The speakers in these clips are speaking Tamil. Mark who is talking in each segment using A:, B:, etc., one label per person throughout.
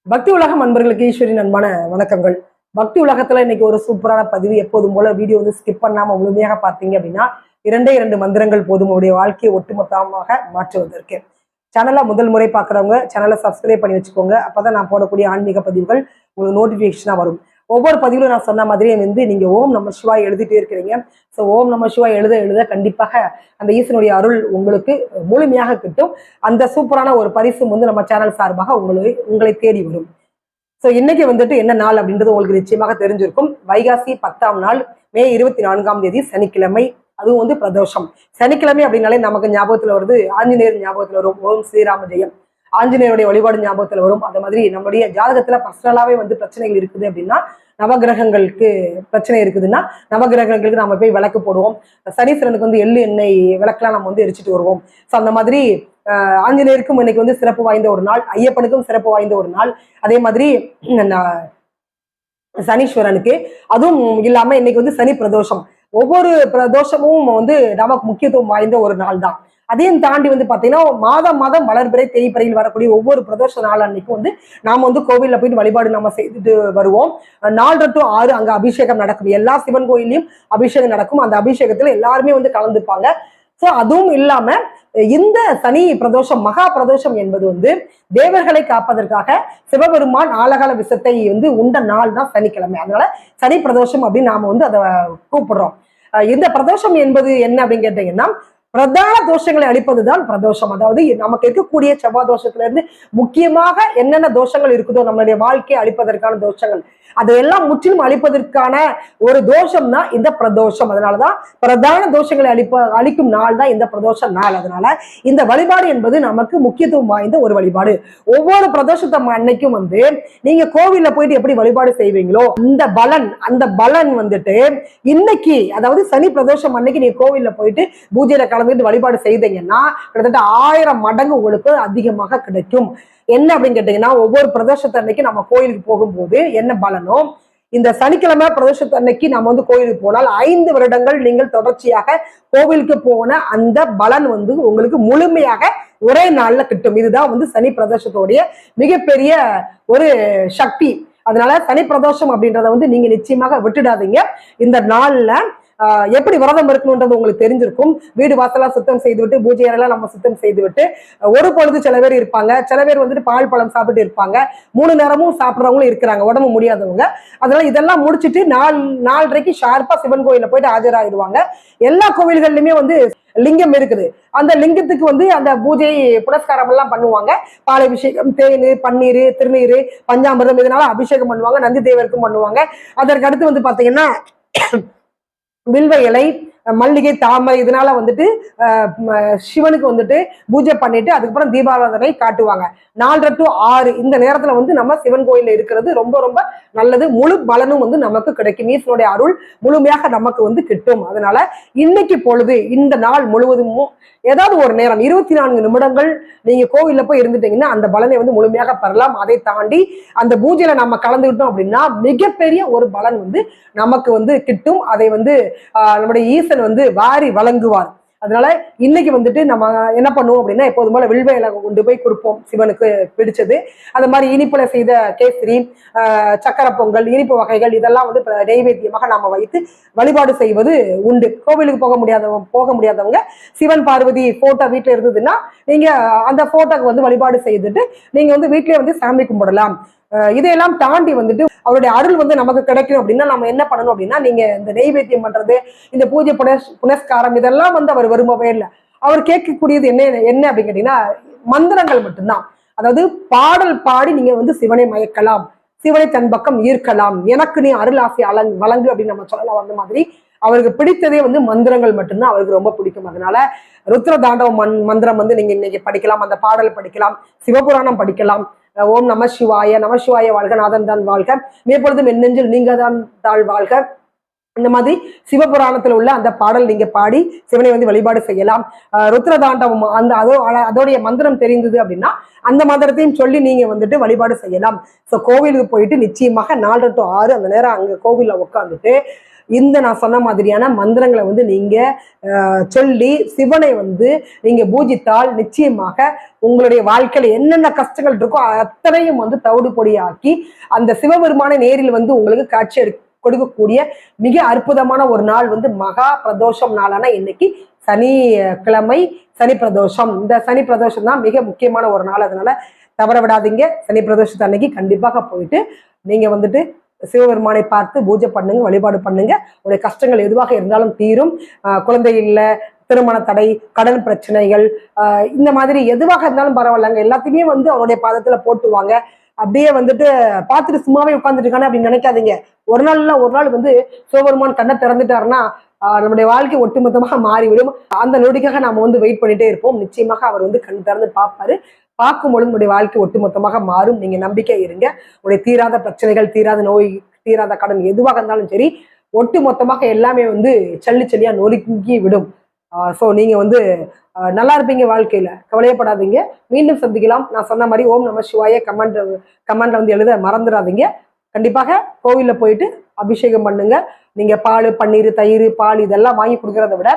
A: பக்தி உலகம் அன்பர்களுக்கு ஈஸ்வரின் அன்பான வணக்கங்கள். பக்தி உலகத்துல இன்னைக்கு ஒரு சூப்பரான பதிவு. எப்போதும் போல வீடியோ ஸ்கிப் பண்ணாம முழுமையாக பார்த்தீங்க அப்படின்னா 2 மந்திரங்கள் போதும் உங்களுடைய வாழ்க்கையை ஒட்டுமொத்தமாக மாற்றுவதற்கு. சேனலை முதல் முறை பார்க்குறவங்க சேனலை சப்ஸ்கிரைப் பண்ணி வச்சுக்கோங்க. அப்பதான் நான் போடக்கூடிய ஆன்மீக பதிவுகள் உங்களுக்கு நோட்டிஃபிகேஷனா வரும். ஒவ்வொரு பதிவிலும் நான் சொன்ன மாதிரியே நீங்க ஓம் நம சிவாய் எழுதிட்டே இருக்கிறீங்க. ஸோ ஓம் நம சிவாய் எழுத கண்டிப்பாக அந்த ஈசனுடைய அருள் உங்களுக்கு முழுமையாக கிட்டும். அந்த சூப்பரான ஒரு பரிசு நம்ம சேனல் சார்பாக உங்களை தேடி வரும். ஸோ இன்னைக்கு என்ன நாள் அப்படின்றது உங்களுக்கு நிச்சயமாக தெரிஞ்சிருக்கும். வைகாசி 10ஆம் நாள், மே 24ஆம் தேதி, சனிக்கிழமை. அதுவும் பிரதோஷம். சனிக்கிழமை அப்படின்னாலே நமக்கு ஞாபகத்துல வருது ஆஞ்சநேயர் ஞாபகத்துல வரும். ஓம் ஸ்ரீராம ஜெயம். ஆஞ்சநேயருடைய வழிபாடு ஞாபகத்துல வரும். அந்த மாதிரி நம்மளுடைய ஜாதகத்துல பர்சனலாவே பிரச்சனைகள் இருக்குது அப்படின்னா, நவகிரகங்களுக்கு பிரச்சனை இருக்குதுன்னா நவகிரகங்களுக்கு நம்ம போய் விளக்கு போடுவோம். சனீஸ்வரனுக்கு எள்ளு எண்ணெய் விளக்கெல்லாம் நம்ம எரிச்சிட்டு வருவோம். ஸோ அந்த மாதிரி ஆஞ்சநேயருக்கும் இன்னைக்கு சிறப்பு வாய்ந்த ஒரு நாள், ஐயப்பனுக்கும் சிறப்பு வாய்ந்த ஒரு நாள். அதே மாதிரி சனீஸ்வரனுக்கு அதுவும் இல்லாம இன்னைக்கு சனி பிரதோஷம். ஒவ்வொரு பிரதோஷமும் நமக்கு முக்கியத்துவம் வாய்ந்த ஒரு நாள் தான். அதையும் தாண்டி பாத்தீங்கன்னா மாதம் வளர்பிறை தேய்பிறையில் வரக்கூடிய ஒவ்வொரு பிரதோஷ நாள் அன்னைக்கும் நாம கோவில்ல போயிட்டு வழிபாடு நம்ம செய்துட்டு வருவோம். 4 to 6 அங்க அபிஷேகம் நடக்கும். எல்லா சிவன் கோயிலையும் அபிஷேகம் நடக்கும். அந்த அபிஷேகத்துல எல்லாருமே கலந்துப்பாங்க. சோ அதுவும் இல்லாம இந்த சனி பிரதோஷம், மகா பிரதோஷம் என்பது தேவர்களை காப்பதற்காக சிவபெருமான் ஆலகால விஷத்தை உண்ட நாள் தான் சனிக்கிழமை. அதனால சனி பிரதோஷம் அப்படின்னு நாம அதை கூப்பிடுறோம். இந்த பிரதோஷம் என்பது என்ன அப்படின்னு கேட்டீங்கன்னா, பிரதான தோஷங்களை அளிப்பதுதான் பிரதோஷம். அதாவது நமக்கு இருக்கக்கூடிய செவ்வாய் தோஷத்துல இருந்து முக்கியமாக என்னென்ன தோஷங்கள் இருக்குதோ நம்மளுடைய வாழ்க்கையை அளிப்பதற்கான தோஷங்கள், அதையெல்லாம் முற்றிலும் அளிப்பதற்கான ஒரு தோஷம் தான் இந்த பிரதோஷம். அதனாலதான் பிரதான தோஷங்களை அளிக்கும் நாள் தான் இந்த பிரதோஷ நாள். அதனால இந்த வழிபாடு என்பது நமக்கு முக்கியத்துவம் வாய்ந்த ஒரு வழிபாடு. ஒவ்வொரு பிரதோஷத்தை அன்னைக்கும் நீங்க கோவில்ல போயிட்டு எப்படி வழிபாடு செய்வீங்களோ அந்த பலன் இன்னைக்கு, அதாவது சனி பிரதோஷம் அன்னைக்கு நீங்க கோவில்ல போயிட்டு பூஜையில கலந்துட்டு வழிபாடு செய்தீங்கன்னா கிட்டத்தட்ட 1000 மடங்கு உங்களுக்கு அதிகமாக கிடைக்கும். என்ன அப்படின்னு கேட்டீங்கன்னா, ஒவ்வொரு பிரதோஷத்து அன்னைக்கு நம்ம கோயிலுக்கு போகும்போது என்ன பலனோ, இந்த சனிக்கிழமை பிரதோஷத்து அன்னைக்கு நம்ம கோயிலுக்கு போனால் 5 வருடங்கள் நீங்கள் தொடர்ச்சியாக கோவிலுக்கு போன அந்த பலன் உங்களுக்கு முழுமையாக ஒரே நாள்ல கிட்டும். இதுதான் சனி பிரதோஷத்தோடைய மிகப்பெரிய ஒரு சக்தி. அதனால சனி பிரதோஷம் அப்படின்றத நீங்க நிச்சயமாக விட்டுடாதீங்க. இந்த நாள்ல எப்படி விரதம் இருக்கணும்ன்றது உங்களுக்கு தெரிஞ்சிருக்கும். வீடு வாசலா சுத்தம் செய்து விட்டு, பூஜை அறையெல்லாம் நம்ம சுத்தம் செய்து விட்டு, ஒரு பொழுது சில பேர் இருப்பாங்க, சில பேர் பால் பழம் சாப்பிட்டு இருப்பாங்க, 3 நேரமும் சாப்பிட்றவங்களும் இருக்கிறாங்க, உடம்பு முடியாதவங்க. அதனால இதெல்லாம் முடிச்சுட்டு 4:30க்கு ஷார்ப்பா சிவன் கோயில போயிட்டு ஆஜராகிடுவாங்க. எல்லா கோவில்கள்லயுமே லிங்கம் இருக்குது. அந்த லிங்கத்துக்கு அந்த பூஜை புனஸ்காரம் எல்லாம் பண்ணுவாங்க. பாலாபிஷேகம், தேன், பன்னீர், திருநீர், பஞ்சாமிர்தம் இதனால அபிஷேகம் பண்ணுவாங்க. நந்தி தேவருக்கும் பண்ணுவாங்க. அதற்கு அடுத்து பாத்தீங்கன்னா வில்வ இலை, மல்லிகை, தாமரை இதனால சிவனுக்கு பூஜை பண்ணிட்டு அதுக்கப்புறம் தீபாராதனை காட்டுவாங்க. 4:30 to 6 இந்த நேரத்துல நம்ம சிவன் கோயில்ல இருக்கிறது ரொம்ப ரொம்ப நல்லது. முழு பலனும் நமக்கு கிடைக்கும். ஈசனுடைய அருள் முழுமையாக நமக்கு கிட்டும். அதனால இன்னைக்கு பொழுது இந்த நாள் முழுவதும் ஏதாவது ஒரு நேரம் 24 நிமிடங்கள் நீங்க கோவில்ல போய் இருந்துட்டீங்கன்னா அந்த பலனை முழுமையாக பெறலாம். அதை தாண்டி அந்த பூஜையில நம்ம கலந்துக்கிட்டோம் அப்படின்னா மிகப்பெரிய ஒரு பலன் நமக்கு கிட்டும். அதை நம்முடைய ஈசன் வாரி வழங்குவார். அதனால இன்னைக்கு நம்ம என்ன பண்ணுவோம் அப்படின்னா, எப்போதும் போல வில்வ இலை கொண்டு போய் கொடுப்போம் சிவனுக்கு பிடிச்சது. அந்த மாதிரி இனிப்புல செய்த கேசரி, சக்கரை பொங்கல், இனிப்பு வகைகள் இதெல்லாம் நைவேத்தியமாக நாம வைத்து வழிபாடு செய்வது உண்டு. கோவிலுக்கு போக முடியாதவங்க சிவன் பார்வதி போட்டோ வீட்டுல இருந்ததுன்னா நீங்க அந்த போட்டோக்கு வழிபாடு செய்துட்டு நீங்க வீட்லயே சாமி கும்பிடலாம். இதையெல்லாம் தாண்டி அவருடைய அருள் நமக்கு கிடைக்கும் அப்படின்னா நம்ம என்ன பண்ணணும் அப்படின்னா, நீங்க இந்த நெய்வேத்தியம் பண்றது, இந்த பூஜை புனஸ்காரம் இதெல்லாம் அவர் விரும்பவே இல்லை. அவர் கேட்கக்கூடியது என்ன அப்படின்னு கேட்டீங்கன்னா, மந்திரங்கள் மட்டும்தான். அதாவது பாடல் பாடி நீங்க சிவனை மயக்கலாம், சிவனை தன் பக்கம் ஈர்க்கலாம், எனக்கு நீ அருள் ஆசை வழங்கு அப்படின்னு நம்ம சொல்லலாம். அந்த மாதிரி அவருக்கு பிடித்ததே மந்திரங்கள் மட்டும்தான் அவருக்கு ரொம்ப பிடிக்கும். அதனால ருத்ர தாண்டவ மந்திரம் நீங்க இன்னைக்கு படிக்கலாம், அந்த பாடல் படிக்கலாம், சிவபுராணம் படிக்கலாம். ஓம் நம சிவாய, நம சிவாய வாழ்க, நாதன் தான் வாழ்க, மேற்பொழுதும் என் நெஞ்சில் நீங்க தான் தாழ் வாழ்க. இந்த மாதிரி சிவபுராணத்துல உள்ள அந்த பாடல் நீங்க பாடி சிவனை வழிபாடு செய்யலாம். ருத்ரதாண்டவம் அதோடைய மந்திரம் தெரிந்தது அப்படின்னா அந்த மந்திரத்தையும் சொல்லி நீங்க வழிபாடு செய்யலாம். ஸோ கோவிலுக்கு போயிட்டு நிச்சயமாக 4 to 6 அந்த நேரம் அங்க கோவில்ல உட்காந்துட்டு இந்த நான் சொன்ன மாதிரியான மந்திரங்களை வந்து நீங்க சொல்லி சிவனை வந்து நீங்க பூஜித்தால் நிச்சயமாக உங்களுடைய வாழ்க்கையில என்னென்ன கஷ்டங்கள் இருக்கோ அத்தனையும் வந்து தவிடு பொடியாக்கி அந்த சிவபெருமான நேரில் வந்து உங்களுக்கு காட்சி கொடுக்கக்கூடிய மிக அற்புதமான ஒரு நாள் வந்து மகா பிரதோஷம் நாளான இன்னைக்கு சனிக்கிழமை சனி பிரதோஷம். இந்த சனி பிரதோஷம் தான் மிக முக்கியமான ஒரு நாள். அதனால தவற விடாதீங்க. சனி பிரதோஷத்து அன்னைக்கு கண்டிப்பாக போயிட்டு நீங்க வந்துட்டு சிவபெருமானை பார்த்து பூஜை பண்ணுங்க, வழிபாடு பண்ணுங்க. உங்களுடைய கஷ்டங்கள் எதுவாக இருந்தாலும் தீரும். குழந்தை இல்லை, திருமண தடை, கடன் பிரச்சனைகள், இந்த மாதிரி எதுவாக இருந்தாலும் பரவாயில்லங்க, எல்லாத்தையுமே வந்து அவருடைய பாதத்துல போட்டுவாங்க. அப்படியே வந்துட்டு பார்த்துட்டு சும்மாவே உட்காந்துட்டு இருக்கானே அப்படின்னு நினைக்காதீங்க. ஒரு நாள் வந்து சிவபெருமான் கண்ணை திறந்துட்டாருன்னா நம்முடைய வாழ்க்கை ஒட்டுமொத்தமாக மாறிவிடும். அந்த நொடிக்காக நாம வந்து வெயிட் பண்ணிட்டே இருப்போம். நிச்சயமாக அவர் வந்து கண் திறந்து பார்ப்பாரு. பார்க்கும்பொழுது உங்களுடைய வாழ்க்கை ஒட்டுமொத்தமாக மாறும். நீங்க நம்பிக்கை இருங்க. உங்களுடைய தீராத பிரச்சனைகள், தீராத நோய், தீராத கடன் எதுவாக இருந்தாலும் சரி, ஒட்டு மொத்தமாக எல்லாமே வந்து சல்லியா நொறுக்கி விடும். ஸோ நீங்க வந்து நல்லா இருப்பீங்க வாழ்க்கையில, கவலையப்படாதீங்க. மீண்டும் சந்திக்கலாம். நான் சொன்ன மாதிரி ஓம் நம சிவாய கமெண்ட்ல வந்து எழுத மறந்துடாதீங்க. கண்டிப்பாக கோவில்ல போயிட்டு அபிஷேகம் பண்ணுங்க. நீங்க பால், பன்னீர், தயிர், பால் இதெல்லாம் வாங்கி கொடுக்கறத விட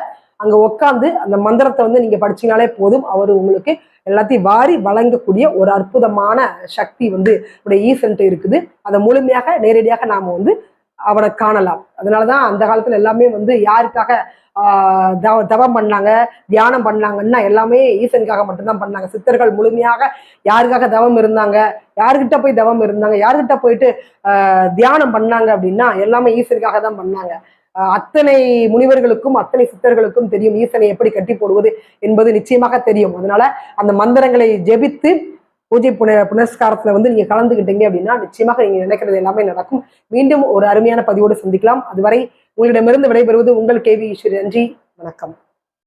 A: அங்க உட்காந்து அந்த மந்திரத்தை வந்து நீங்க படிச்சீங்கனாலே போதும். அவர் உங்களுக்கு எல்லாத்தையும் வாரி வழங்கக்கூடிய ஒரு அற்புதமான சக்தி வந்து உடைய ஈசன்ட்டு இருக்குது. அதை முழுமையாக நேரடியாக நாம வந்து அவனை காணலாம். அதனாலதான் அந்த காலத்துல எல்லாமே வந்து யாருக்காக தவம் பண்ணாங்க, தியானம் பண்ணாங்கன்னா எல்லாமே ஈசனுக்காக மட்டும்தான் பண்ணாங்க. சித்தர்கள் முழுமையாக யாருக்காக தவம் இருந்தாங்க, யாருக்கிட்ட போய் தவம் இருந்தாங்க, யாருக்கிட்ட போயிட்டு தியானம் பண்ணாங்க அப்படின்னா எல்லாமே ஈசனுக்காக தான் பண்ணாங்க. அத்தனை முனிவர்களுக்கும் அத்தனை சித்தர்களுக்கும் தெரியும் ஈசனை எப்படி கட்டி போடுவது என்பது நிச்சயமாக தெரியும். அதனால அந்த மந்திரங்களை ஜெபித்து பூஜை புனஸ்காரத்துல வந்து நீங்க கலந்துக்கிட்டீங்க அப்படின்னா நிச்சயமாக நீங்க நினைக்கிறது எல்லாமே நடக்கும். மீண்டும் ஒரு அருமையான பதிவோடு சந்திக்கலாம். அதுவரை உங்களிடமிருந்து விடைபெறுவது உங்கள் கேவி ஈஸ்வரி. நன்றி, வணக்கம்.